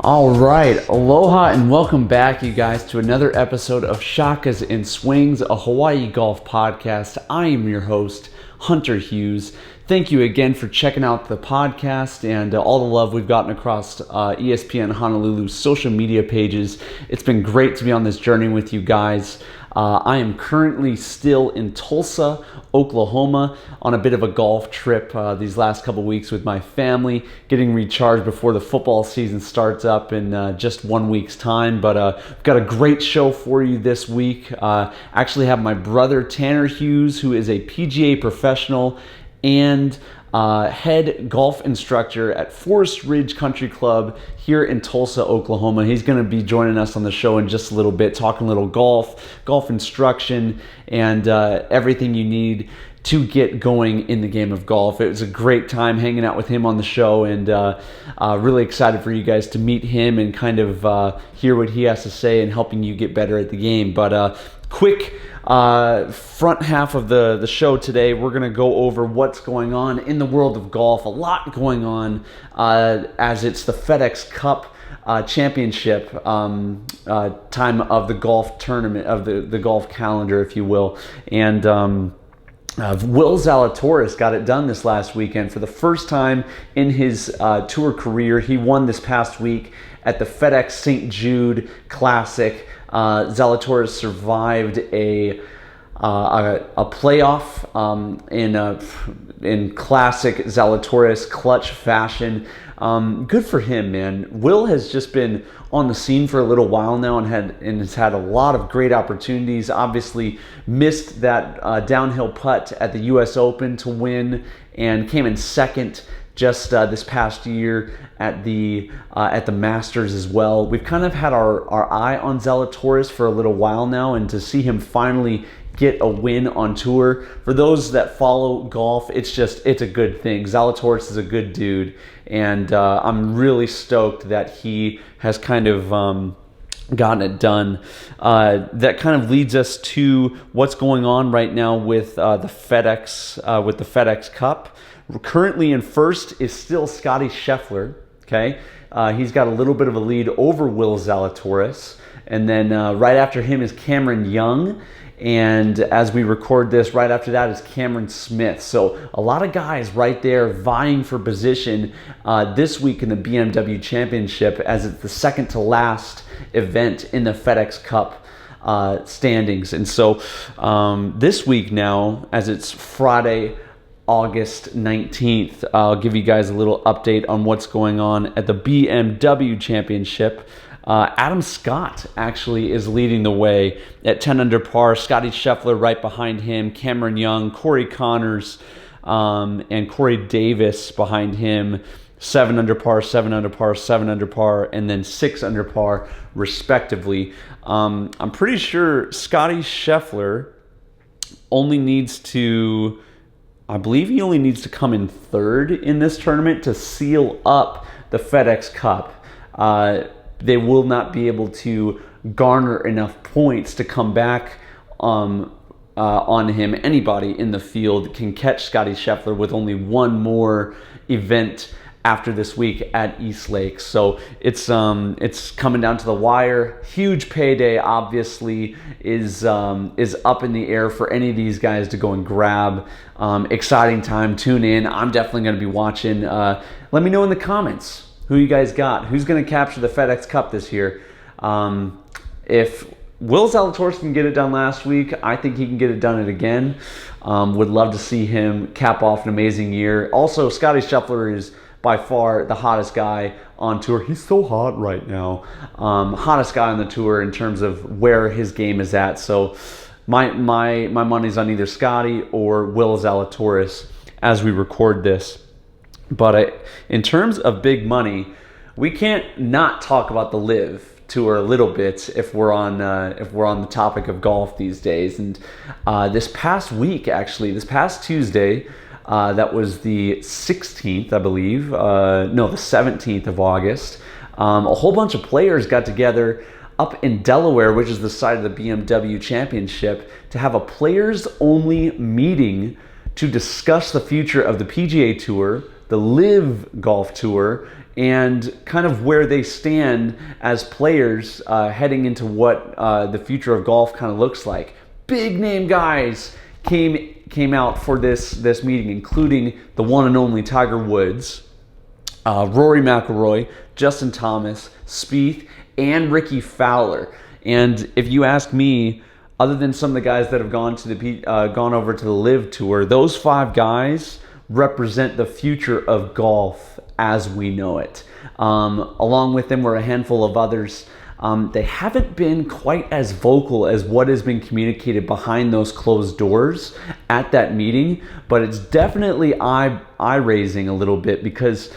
All right, aloha and welcome back, you guys, to another episode of Shakas Swings, a Hawaii golf podcast. I am your host, Tanner Hughes. Thank you again for checking out the podcast and all the love we've gotten across ESPN Honolulu's social media pages. It's been great to be on this journey with you guys. I am currently still in Tulsa, Oklahoma, on a bit of a golf trip these last couple weeks with my family, getting recharged before the football season starts up in just 1 week's time. But we've got a great show for you this week. Actually have my brother Tanner Hughes, who is a PGA professional and head golf instructor at Forest Ridge Country Club here in Tulsa, Oklahoma. He's going to be joining us on the show in just a little bit, talking a little golf instruction, and everything you need to get going in the game of golf. It was a great time hanging out with him on the show, and really excited for you guys to meet him and kind of hear what he has to say and helping you get better at the game. But quick front half of the show today, we're going to go over what's going on in the world of golf. A lot going on as it's the FedEx Cup championship time of the golf tournament, of the golf calendar, if you will. And Will Zalatoris got it done this last weekend for the first time in his tour career. He won this past week at the FedEx St. Jude Classic. Zalatoris survived a playoff in classic Zalatoris clutch fashion. Good for him, man. Will has just been on the scene for a little while now and has had a lot of great opportunities. Obviously missed that downhill putt at the U.S. Open to win and came in second just this past year at the Masters as well. We've kind of had our eye on Zalatoris for a little while now, and to see him finally get a win on tour, for those that follow golf, it's a good thing. Zalatoris is a good dude, and I'm really stoked that he has kind of gotten it done. That kind of leads us to what's going on right now with the FedEx Cup. Currently in first is still Scottie Scheffler. Okay, he's got a little bit of a lead over Will Zalatoris, and then right after him is Cameron Young. And as we record this, right after that is Cameron Smith. So a lot of guys right there vying for position this week in the BMW Championship, as it's the second to last event in the FedEx Cup standings. And so this week now, as it's Friday, August 19th, I'll give you guys a little update on what's going on at the BMW Championship. Adam Scott actually is leading the way at 10 under par. Scottie Scheffler right behind him. Cameron Young, Corey Connors, and Corey Davis behind him. 7 under par, 7 under par, 7 under par, and then 6 under par, respectively. I'm pretty sure Scottie Scheffler only needs to... I believe he only needs to come in third in this tournament to seal up the FedEx Cup. They will not be able to garner enough points to come back on him. Anybody in the field can catch Scottie Scheffler with only one more event after this week at East Lake. So it's coming down to the wire. Huge payday, obviously, is up in the air for any of these guys to go and grab. Exciting time. Tune in. I'm definitely going to be watching. Let me know in the comments who you guys got. Who's going to capture the FedEx Cup this year? If Will Zalatoris can get it done last week, I think he can get it done again. Would love to see him cap off an amazing year. Also, Scottie Scheffler is by far the hottest guy on tour. He's so hot right now. Hottest guy on the tour in terms of where his game is at. So my money's on either Scottie or Will Zalatoris as we record this. But in terms of big money, we can't not talk about the LIV Tour a little bit if we're on the topic of golf these days. And this past week, actually, this past Tuesday, that was the 16th, I believe. No, the 17th of August. A whole bunch of players got together up in Delaware, which is the site of the BMW Championship, to have a players-only meeting to discuss the future of the PGA Tour, the LIV Golf Tour and kind of where they stand as players heading into what the future of golf kind of looks like. Big name guys came out for this meeting, including the one and only Tiger Woods, Rory McIlroy, Justin Thomas, Spieth, and Ricky Fowler. And if you ask me, other than some of the guys that have gone over to the LIV Tour, those 5 guys represent the future of golf as we know it. Along with them were a handful of others. They haven't been quite as vocal as what has been communicated behind those closed doors at that meeting, but it's definitely eye-raising a little bit, because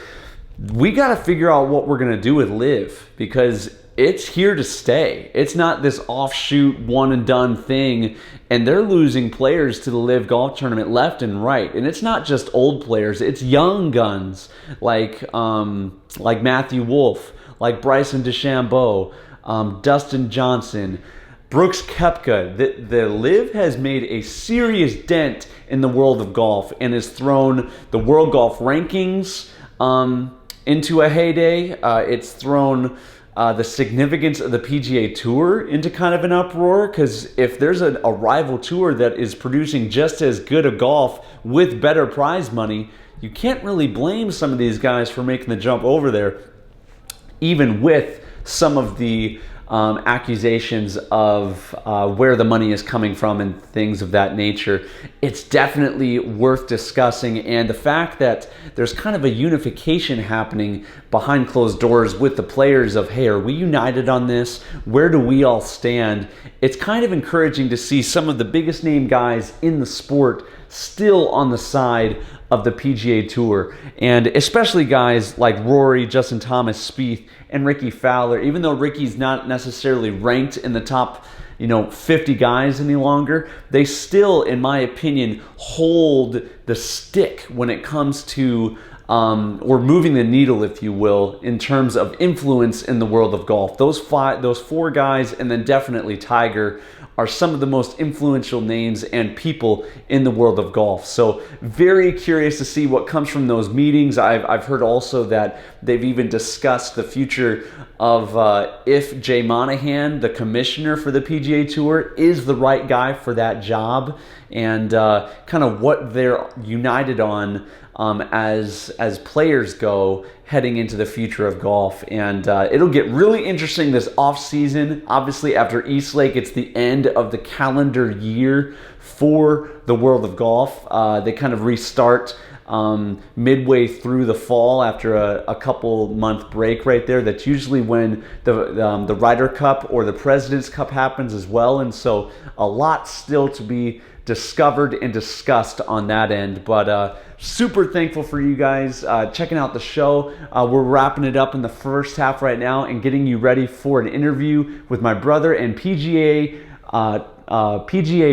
we got to figure out what we're going to do with LIV, because it's here to stay. It's not this offshoot one and done thing, and they're losing players to the LIV Golf Tournament left and right. And it's not just old players, it's young guns like Matthew Wolff, like Bryson DeChambeau, Dustin Johnson, Brooks Koepka. The LIV has made a serious dent in the world of golf and has thrown the world golf rankings into a heyday. It's thrown the significance of the PGA Tour into kind of an uproar, because if there's a rival tour that is producing just as good a golf with better prize money, you can't really blame some of these guys for making the jump over there, even with some of the accusations of where the money is coming from and things of that nature. It's definitely worth discussing, and the fact that there's kind of a unification happening behind closed doors with the players of, hey, are we united on this? Where do we all stand? It's kind of encouraging to see some of the biggest name guys in the sport still on the side of the PGA Tour, and especially guys like Rory, Justin Thomas, Spieth, and Ricky Fowler. Even though Ricky's not necessarily ranked in the top 50 guys any longer, they still, in my opinion, hold the stick when it comes to or moving the needle, if you will, in terms of influence in the world of golf. Those 4 guys, and then definitely Tiger, are some of the most influential names and people in the world of golf. So very curious to see what comes from those meetings. I've heard also that they've even discussed the future of if Jay Monahan, the commissioner for the PGA Tour, is the right guy for that job, and kind of what they're united on as players go heading into the future of golf. And it'll get really interesting this off season. Obviously, after Eastlake, it's the end of the calendar year for the world of golf. They kind of restart midway through the fall after a couple month break right there. That's usually when the Ryder Cup or the President's Cup happens as well. And so a lot still to be discovered and discussed on that end, but super thankful for you guys checking out the show. We're wrapping it up in the first half right now and getting you ready for an interview with my brother and PGA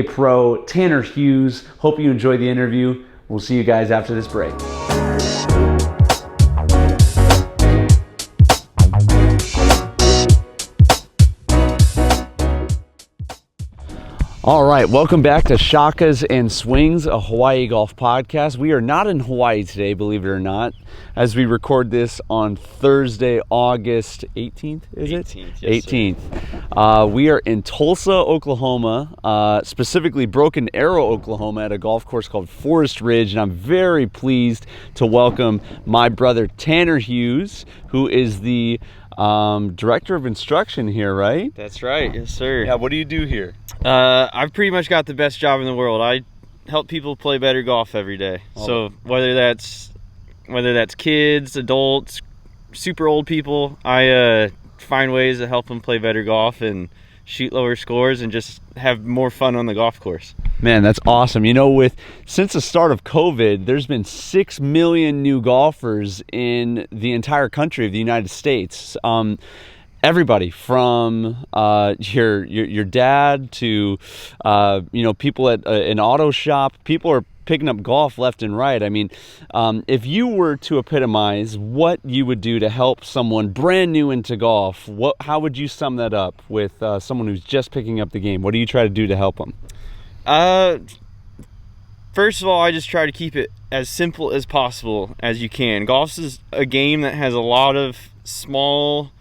Pro Tanner Hughes. Hope you enjoy the interview. We'll see you guys after this break. All right, welcome back to Shakas and Swings, a Hawaii golf podcast. We are not in Hawaii today, believe it or not, as we record this on Thursday, August 18th, is it? 18th, yes, 18th. We are in Tulsa, Oklahoma, specifically Broken Arrow, Oklahoma, at a golf course called Forest Ridge, and I'm very pleased to welcome my brother Tanner Hughes, who is the director of instruction here, right? That's right, yes sir. Yeah, what do you do here? I've pretty much got the best job in the world. I help people play better golf every day. Oh. So whether that's kids, adults, super old people, I find ways to help them play better golf and shoot lower scores and just have more fun on the golf course. Man, that's awesome. Since the start of COVID, there's been 6 million new golfers in the entire country of the United States. Everybody from your dad to people at an auto shop. People are picking up golf left and right. I mean, if you were to epitomize what you would do to help someone brand new into golf, how would you sum that up with someone who's just picking up the game? What do you try to do to help them? First of all, I just try to keep it as simple as possible as you can. Golf is a game that has a lot of small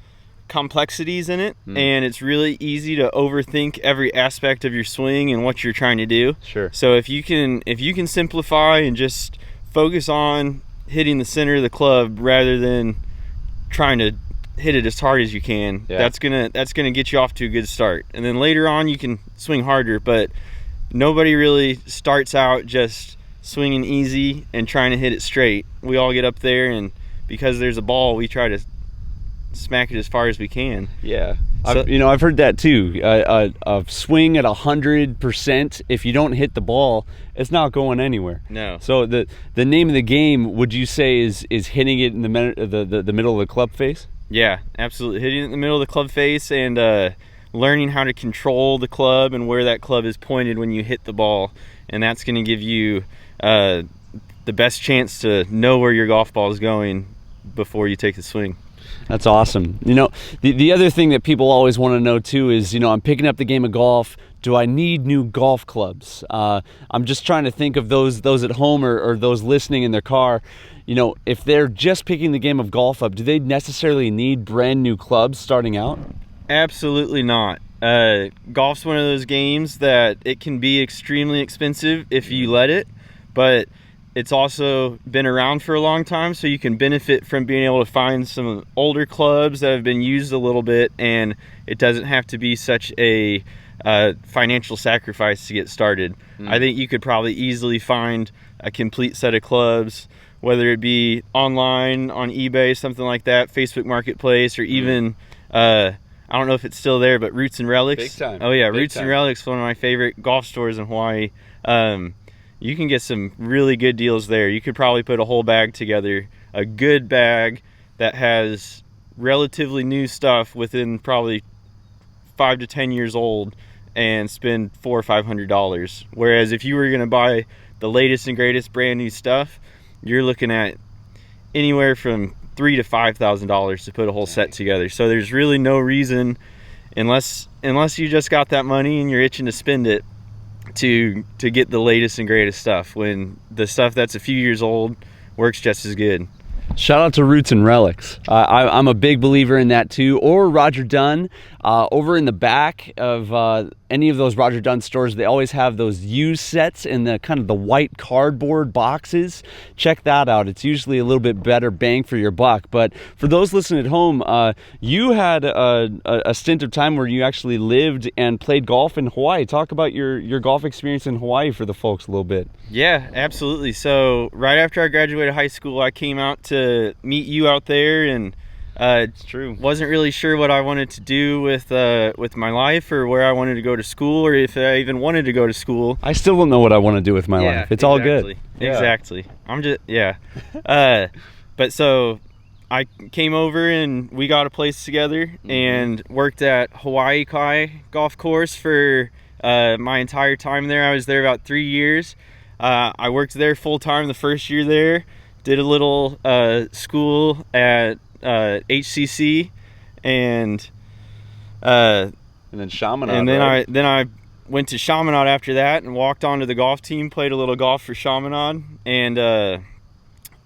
complexities in it, and it's really easy to overthink every aspect of your swing and what you're trying to do. Sure. So if you can simplify and just focus on hitting the center of the club rather than trying to hit it as hard as you can, that's gonna get you off to a good start. And then later on you can swing harder, but nobody really starts out just swinging easy and trying to hit it straight. We all get up there, and because there's a ball, we try to smack it as far as we can. Yeah. So, I've heard that too. A swing at 100%, if you don't hit the ball, it's not going anywhere. No. So the name of the game, would you say, is hitting it in the middle of the club face? Yeah, absolutely. Hitting it in the middle of the club face, and learning how to control the club and where that club is pointed when you hit the ball. And that's going to give you the best chance to know where your golf ball is going before you take the swing. That's awesome. The other thing that people always want to know too is, I'm picking up the game of golf. Do I need new golf clubs? I'm just trying to think of those at home or those listening in their car. If they're just picking the game of golf up, do they necessarily need brand new clubs starting out? Absolutely not. Golf's one of those games that it can be extremely expensive if you let it, but it's also been around for a long time, so you can benefit from being able to find some older clubs that have been used a little bit, and it doesn't have to be such a financial sacrifice to get started. I think you could probably easily find a complete set of clubs, whether it be online, on eBay, something like that, Facebook Marketplace, or even, I don't know if it's still there, but Roots and Relics. Big time. Oh yeah, Big Roots time. and Relics, one of my favorite golf stores in Hawaii. You can get some really good deals there. You could probably put a whole bag together, a good bag that has relatively new stuff within probably 5 to 10 years old, and spend $400 or $500. Whereas if you were going to buy the latest and greatest brand new stuff, you're looking at anywhere from $3,000 to $5,000 to put a whole set together. So there's really no reason, unless you just got that money and you're itching to spend it, to get the latest and greatest stuff, when the stuff that's a few years old works just as good. Shout out to Roots and Relics. I'm a big believer in that too. Or Roger Dunn. Over in the back of any of those Roger Dunn stores, they always have those used sets in the kind of the white cardboard boxes. Check that out. It's usually a little bit better bang for your buck. But for those listening at home, you had a stint of time where you actually lived and played golf in Hawaii. Talk about your golf experience in Hawaii for the folks a little bit. Yeah, absolutely. So right after I graduated high school, I came out to meet you out there, and it's true. Wasn't really sure what I wanted to do with my life, or where I wanted to go to school, or if I even wanted to go to school. I still don't know what I want to do with my life. It's all good. Exactly. I'm just but so I came over and we got a place together and worked at Hawaii Kai Golf Course for my entire time there. I was there about 3 years. I worked there full time the first year there. Did a little school at HCC, and then Chaminade. And then I went to Chaminade after that and walked onto the golf team, played a little golf for Chaminade, and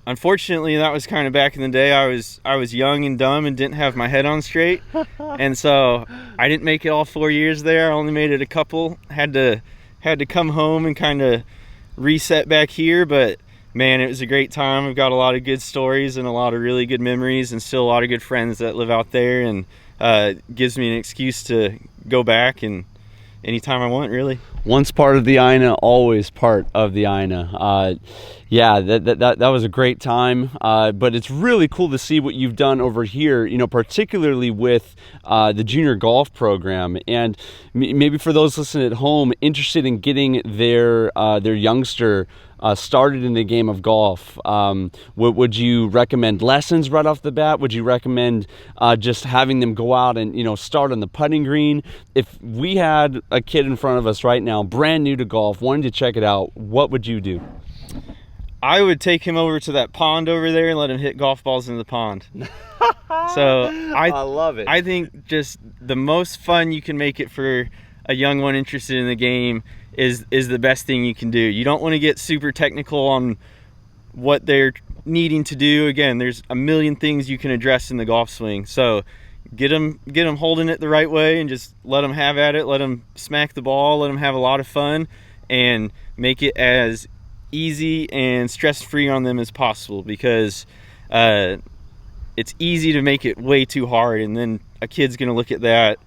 unfortunately that was kind of back in the day. I was young and dumb and didn't have my head on straight, and so I didn't make it all 4 years there. I only made it a couple. Had to come home and kind of reset back here, but man, it was a great time. I've got a lot of good stories and a lot of really good memories, and still a lot of good friends that live out there, and gives me an excuse to go back and anytime I want, really. Once part of the INA, always part of the INA. Yeah, that was a great time, but it's really cool to see what you've done over here, particularly with the junior golf program. And maybe for those listening at home interested in getting their youngster started in the game of golf, would you recommend lessons right off the bat? Would you recommend just having them go out and start on the putting green? If we had a kid in front of us right now, brand new to golf, wanting to check it out, what would you do? I would take him over to that pond over there and let him hit golf balls in the pond. So I love it. I think just the most fun you can make it for a young one interested in the game is the best thing you can do. You don't want to get super technical on what they're needing to do. Again, there's a million things you can address in the golf swing. So get them holding it the right way and just let them have at it. Let them smack the ball. Let them have a lot of fun and make it as easy and stress-free on them as possible, because it's easy to make it way too hard, and then a kid's going to look at that.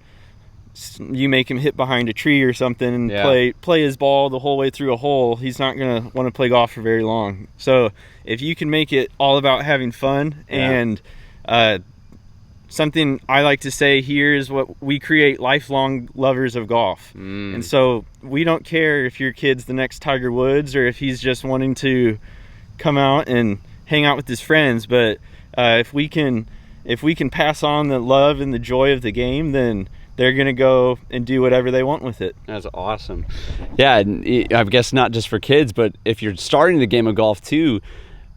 You make him hit behind a tree or something and play his ball the whole way through a hole, he's not going to want to play golf for very long. So if you can make it all about having fun, and something I like to say here is what we create lifelong lovers of golf. And so we don't care if your kid's the next Tiger Woods or if he's just wanting to come out and hang out with his friends, but if we can pass on the love and the joy of the game, then they're going to go and do whatever they want with it. That's awesome. Yeah, I guess not just for kids, but if you're starting the game of golf too,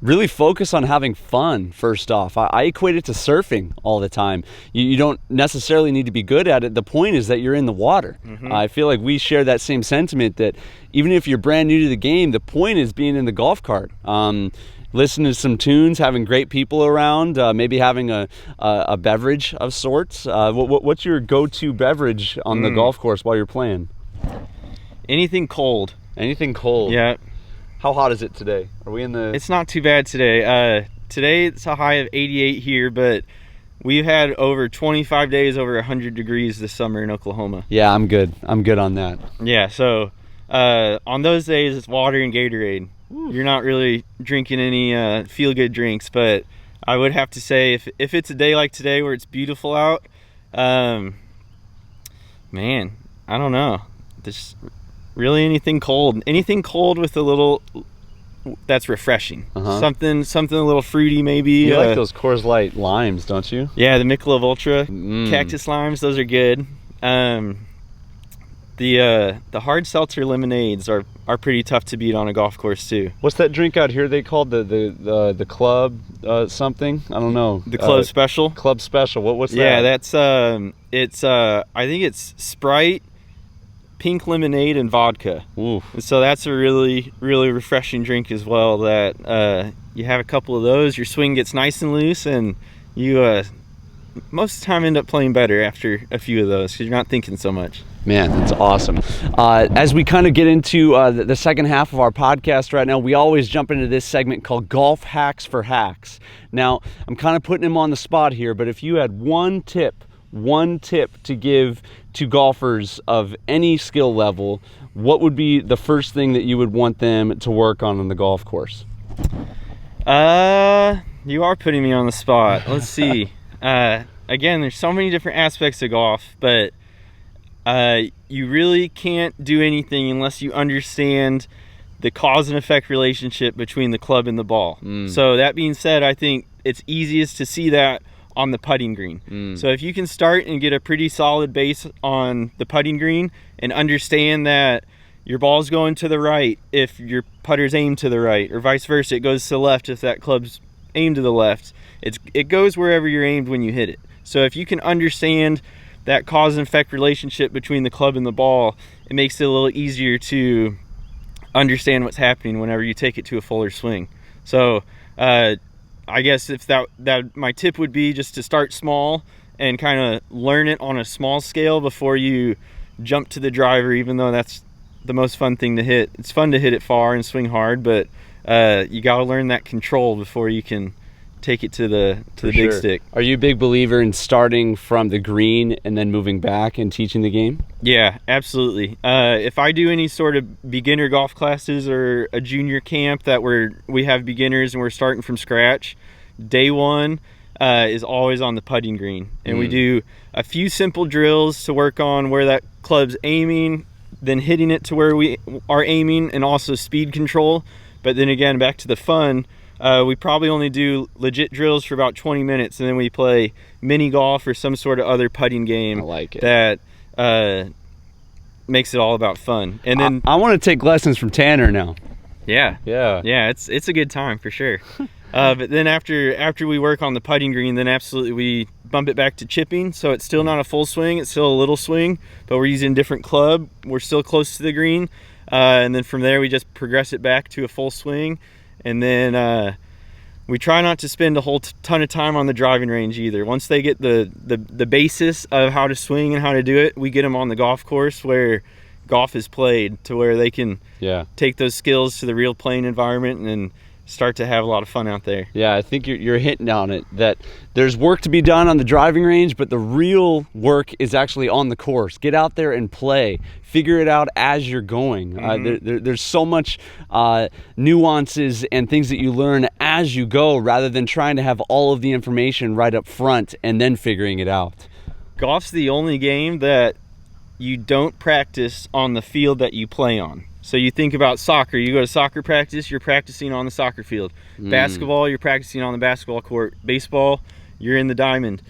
really focus on having fun first off. I equate it to surfing all the time. You don't necessarily need to be good at it. The point is that you're in the water. I feel like we share that same sentiment, that even if you're brand new to the game, the point is being in the golf cart. Listening to some tunes, having great people around, maybe having a beverage of sorts. What's your go-to beverage on the golf course while you're playing? Anything cold. Anything cold? Yeah. How hot is it today? Are we in the... It's not too bad today. Today it's a high of 88 here, but we've had over 25 days over 100 degrees this summer in Oklahoma. Yeah, I'm good. I'm good on that. Yeah, so on those days it's water and Gatorade. You're not really drinking any feel-good drinks, but I would have to say if it's a day like today where it's beautiful out, man, I don't know. There's really anything cold with a little that's refreshing. Something a little fruity maybe. You like those Coors Light limes, don't you? Yeah, the Michelob Ultra cactus limes, those are good. The hard seltzer lemonades are pretty tough to beat on a golf course too. What's that drink out here they called the club something? I don't know. The club special. Club special. What's that? Yeah, that's it's I think it's Sprite, pink lemonade, and vodka. Ooh. So that's a really refreshing drink as well. That you have a couple of those, your swing gets nice and loose, and you most of the time end up playing better after a few of those because you're not thinking so much. Man, that's awesome. As we kind of get into the second half of our podcast right now, we always jump into this segment called Golf Hacks for Hacks. Now, I'm kind of putting him on the spot here, but if you had one tip to give to golfers of any skill level, what would be the first thing that you would want them to work on the golf course? You are putting me on the spot. Let's see. Again, there's so many different aspects of golf, but you really can't do anything unless you understand the cause and effect relationship between the club and the ball. So that being said, I think it's easiest to see that on the putting green. So if you can start and get a pretty solid base on the putting green and understand that your ball's going to the right if your putter's aimed to the right, or vice versa, it goes to the left if that club's aimed to the left. It goes wherever you're aimed when you hit it. So if you can understand that cause and effect relationship between the club and the ball, it makes it a little easier to understand what's happening whenever you take it to a fuller swing. So I guess if that my tip would be just to start small and kind of learn it on a small scale before you jump to the driver, even though that's the most fun thing to hit. It's fun to hit it far and swing hard, but you got to learn that control before you can take it to the big stick. Are you a big believer in starting from the green and then moving back and teaching the game? Yeah, absolutely. If I do any sort of beginner golf classes or a junior camp that we have beginners and we're starting from scratch, day one is always on the putting green. And we do a few simple drills to work on where that club's aiming, then hitting it to where we are aiming, and also speed control. But then again, back to the fun, we probably only do legit drills for about 20 minutes, and then we play mini golf or some sort of other putting game. I like it. That makes it all about fun. And then I want to take lessons from Tanner now. Yeah, it's a good time for sure. But then after we work on the putting green, then absolutely we bump it back to chipping. So it's still not a full swing, it's still a little swing, but we're using a different club. We're still close to the green, and then from there we just progress it back to a full swing. And then we try not to spend a whole ton of time on the driving range either. Once they get the basis of how to swing and how to do it, we get them on the golf course where golf is played, to where they can take those skills to the real playing environment and then start to have a lot of fun out there. Yeah, I think you're hitting on it, that there's work to be done on the driving range, but the real work is actually on the course. Get out there and play. Figure it out as you're going. There's so much nuances and things that you learn as you go, rather than trying to have all of the information right up front and then figuring it out. Golf's the only game that you don't practice on the field that you play on. So you think about soccer, you go to soccer practice, you're practicing on the soccer field. Basketball, you're practicing on the basketball court. Baseball, you're in the diamond.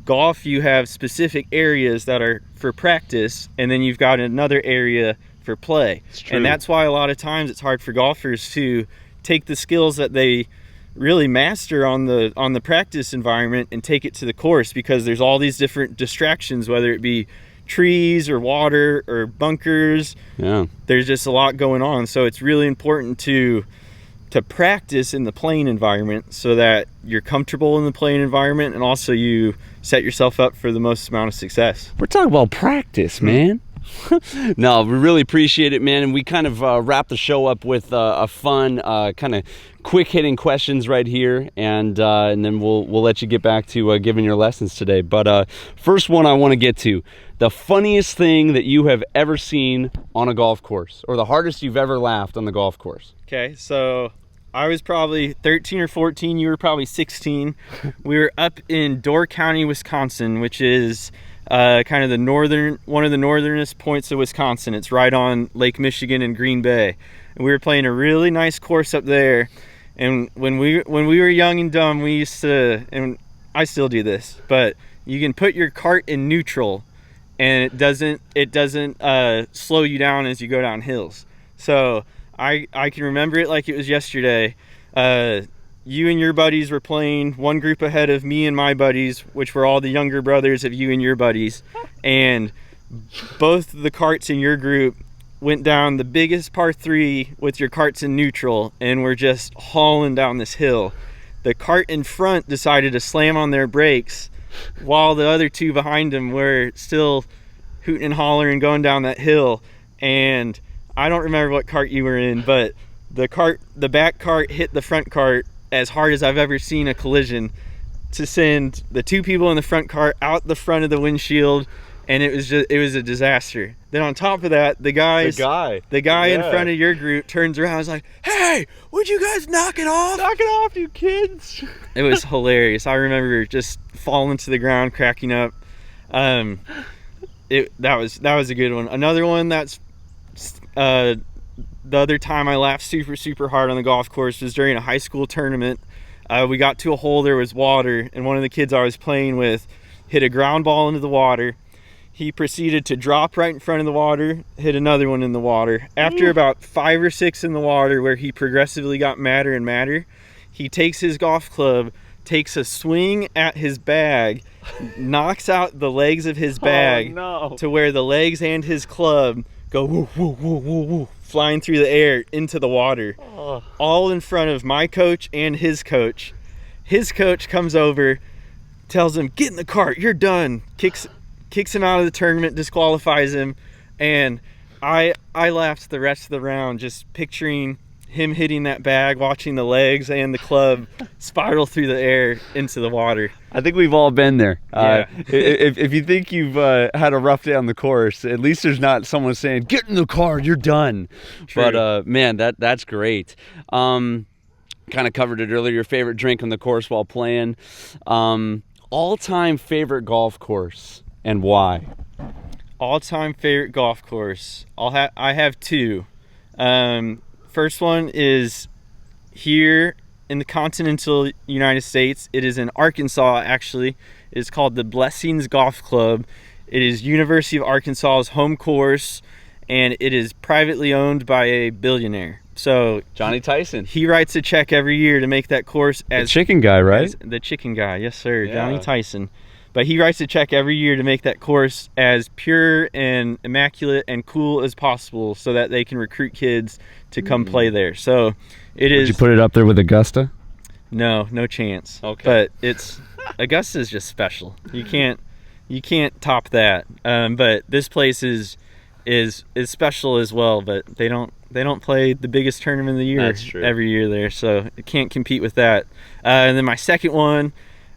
Golf, you have specific areas that are for practice, and then you've got another area for play. And that's why a lot of times it's hard for golfers to take the skills that they really master on the practice environment and take it to the course, because there's all these different distractions, whether it be trees or water or bunkers. There's just a lot going on, so it's really important to practice in the playing environment so that you're comfortable in the playing environment, and also you set yourself up for the most amount of success. We're talking about practice, man. No, we really appreciate it, man. And we kind of wrap the show up with a fun kind of quick hitting questions right here, and then we'll let you get back to giving your lessons today. But first one I want to get to: the funniest thing that you have ever seen on a golf course, or the hardest you've ever laughed on the golf course. Okay, so I was probably 13 or 14. You were probably 16. We were up in Door County, Wisconsin, which is kind of one of the northernest points of Wisconsin. It's right on Lake Michigan and Green Bay. And we were playing a really nice course up there. And when we were young and dumb, we used to, and I still do this, but you can put your cart in neutral, and it doesn't slow you down as you go down hills. So I can remember it like it was yesterday. You and your buddies were playing one group ahead of me and my buddies, which were all the younger brothers of you and your buddies. And both the carts in your group went down the biggest par 3 with your carts in neutral, and were just hauling down this hill. The cart in front decided to slam on their brakes while the other two behind them were still hooting and hollering going down that hill. And I don't remember what cart you were in, but the back cart hit the front cart as hard as I've ever seen a collision, to send the two people in the front cart out the front of the windshield, and it was a disaster. Then on top of that, the guy in front of your group turns around and was like, "Hey, would you guys knock it off? Knock it off, you kids!" It was hilarious. I remember just falling to the ground, cracking up. That was a good one. Another one that's the other time I laughed super hard on the golf course was during a high school tournament. We got to a hole, there was water, and one of the kids I was playing with hit a ground ball into the water. He proceeded to drop right in front of the water, hit another one in the water. After about 5 or 6 in the water, where he progressively got madder and madder, he takes his golf club, takes a swing at his bag, knocks out the legs of his bag to where the legs and his club go woo, woo, woo, woo, woo, flying through the air into the water, all in front of my coach and his coach. His coach comes over, tells him, "Get in the cart, you're done," kicks him out of the tournament, disqualifies him. And I laughed the rest of the round, just picturing him hitting that bag, watching the legs and the club spiral through the air into the water. I think we've all been there. If you think you've had a rough day on the course, at least there's not someone saying, "Get in the car, you're done." True. But man, that's great. Kind of covered it earlier. Your favorite drink on the course while playing. All-time favorite golf course and why? All-time favorite golf course. I have 2. First one is here in the continental United States. It is in Arkansas, actually. It is called the Blessings Golf Club. It is University of Arkansas's home course, and it is privately owned by a billionaire. So Johnny Tyson. He writes a check every year to make that course as the chicken guy, right? The chicken guy, yes sir, yeah. Johnny Tyson but he writes a check every year to make that course as pure and immaculate and cool as possible so that they can recruit kids to come play there. So it is. Would you put it up there with Augusta? No chance. Okay. But Augusta is just special. You can't top that. But this place is special as well, but they don't play the biggest tournament of the year every year there, so it can't compete with that. And then my second one,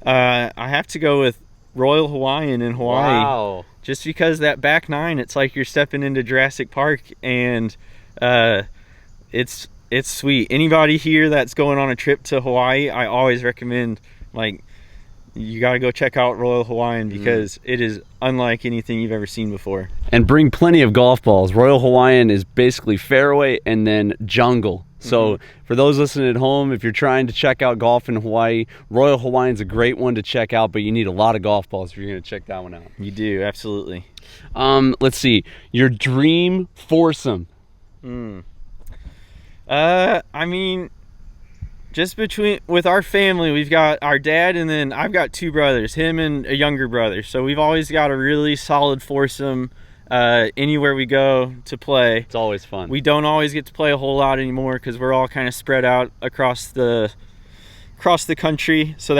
I have to go with Royal Hawaiian in Hawaii. Wow. Just because that back nine, it's like you're stepping into Jurassic Park, and it's sweet. Anybody here that's going on a trip to Hawaii, I always recommend, like, you got to go check out Royal Hawaiian because it is unlike anything you've ever seen before. And bring plenty of golf balls. Royal Hawaiian is basically fairway and then jungle. So for those listening at home, if you're trying to check out golf in Hawaii, Royal Hawaiian's a great one to check out, but you need a lot of golf balls if you're going to check that one out. You do, absolutely. Let's see. Your dream foursome. I mean, just with our family, we've got our dad, and then I've got two brothers, him and a younger brother. So we've always got a really solid foursome anywhere we go to play. It's always fun. We don't always get to play a whole lot anymore because we're all kind of spread out across the country. So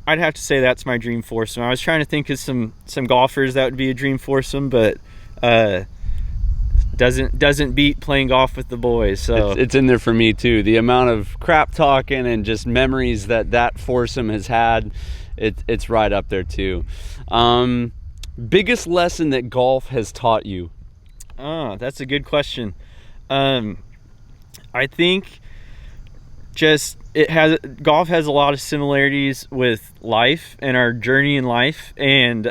I'd have to say that's my dream foursome. I was trying to think of some golfers that would be a dream foursome, but doesn't beat playing golf with the boys. So it's in there for me too. The amount of crap talking and just memories that foursome has had, it's right up there too. Biggest lesson that golf has taught you? Oh, that's a good question. I think golf has a lot of similarities with life and our journey in life, and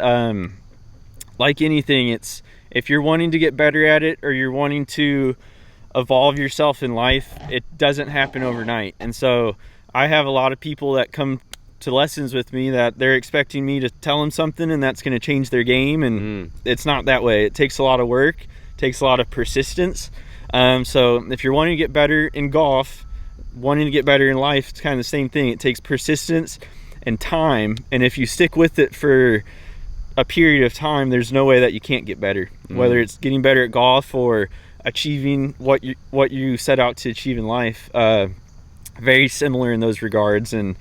like anything, if you're wanting to get better at it or you're wanting to evolve yourself in life, it doesn't happen overnight. And so I have a lot of people that come to lessons with me that they're expecting me to tell them something and that's going to change their game, and it's not that way. It takes a lot of work, takes a lot of persistence. So if you're wanting to get better in golf, wanting to get better in life, it's kind of the same thing. It takes persistence and time, and if you stick with it for a period of time, there's no way that you can't get better. Whether it's getting better at golf or achieving what you set out to achieve in life, very similar in those regards. And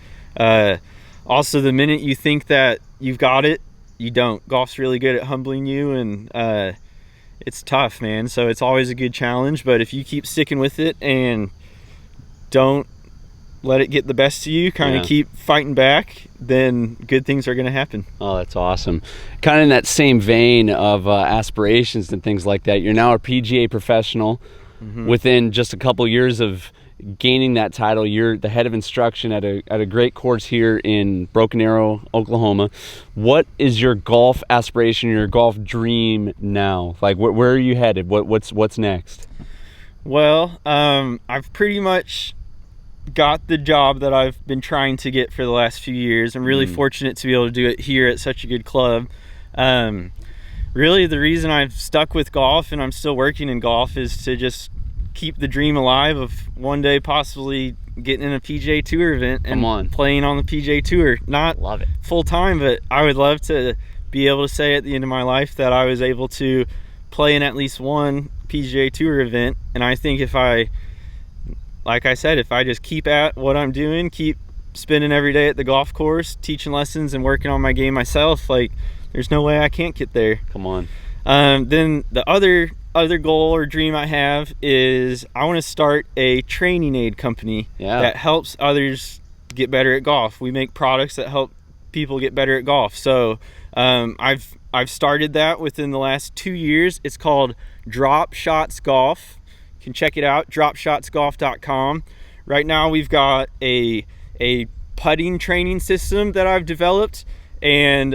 also, the minute you think that you've got it, you don't. Golf's really good at humbling you, and it's tough, man. So it's always a good challenge, but if you keep sticking with it and don't let it get the best of you, kind of keep fighting back, then good things are going to happen. Oh, that's awesome. Kind of in that same vein of aspirations and things like that, you're now a PGA professional. Within just a couple years of gaining that title, you're the head of instruction at a great course here in Broken Arrow, Oklahoma. What is your golf aspiration, your golf dream now? Like, where are you headed? What's next? Well, I've pretty much got the job that I've been trying to get for the last few years. I'm really fortunate to be able to do it here at such a good club. Really, the reason I've stuck with golf and I'm still working in golf is to just keep the dream alive of one day possibly getting in a PGA Tour event and playing on the PGA Tour. Not full time, but I would love to be able to say at the end of my life that I was able to play in at least one PGA Tour event. And I think like I said, if I just keep at what I'm doing, keep spending every day at the golf course, teaching lessons and working on my game myself, like, there's no way I can't get there. Come on. Then the other goal or dream I have is I want to start a training aid company that helps others get better at golf. We make products that help people get better at golf. So I've started that within the last 2 years. It's called Drop Shots Golf. You can check it out, dropshotsgolf.com. Right now we've got a putting training system that I've developed, and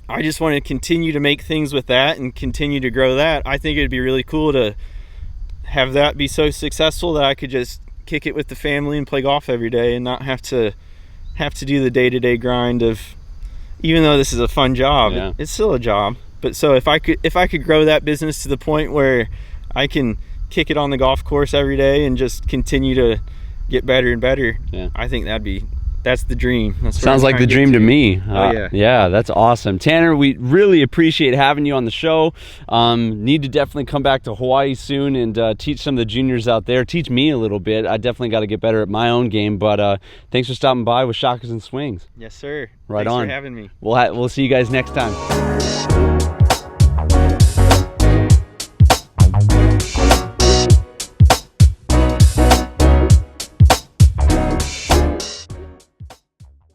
I just want to continue to make things with that and continue to grow that. I think it'd be really cool to have that be so successful that I could just kick it with the family and play golf every day and not have to do the day-to-day grind of, even though this is a fun job, it's still a job. But so if I could grow that business to the point where I can kick it on the golf course every day and just continue to get better and better, I think that'd be that's the dream. Sounds like the dream to me. Oh yeah. Yeah, that's awesome. Tanner, we really appreciate having you on the show. Need to definitely come back to Hawaii soon and teach some of the juniors out there. Teach me a little bit. I definitely got to get better at my own game, but thanks for stopping by with Shakas and Swings. Yes, sir. Right Thanks on. for having me. We'll see you guys next time.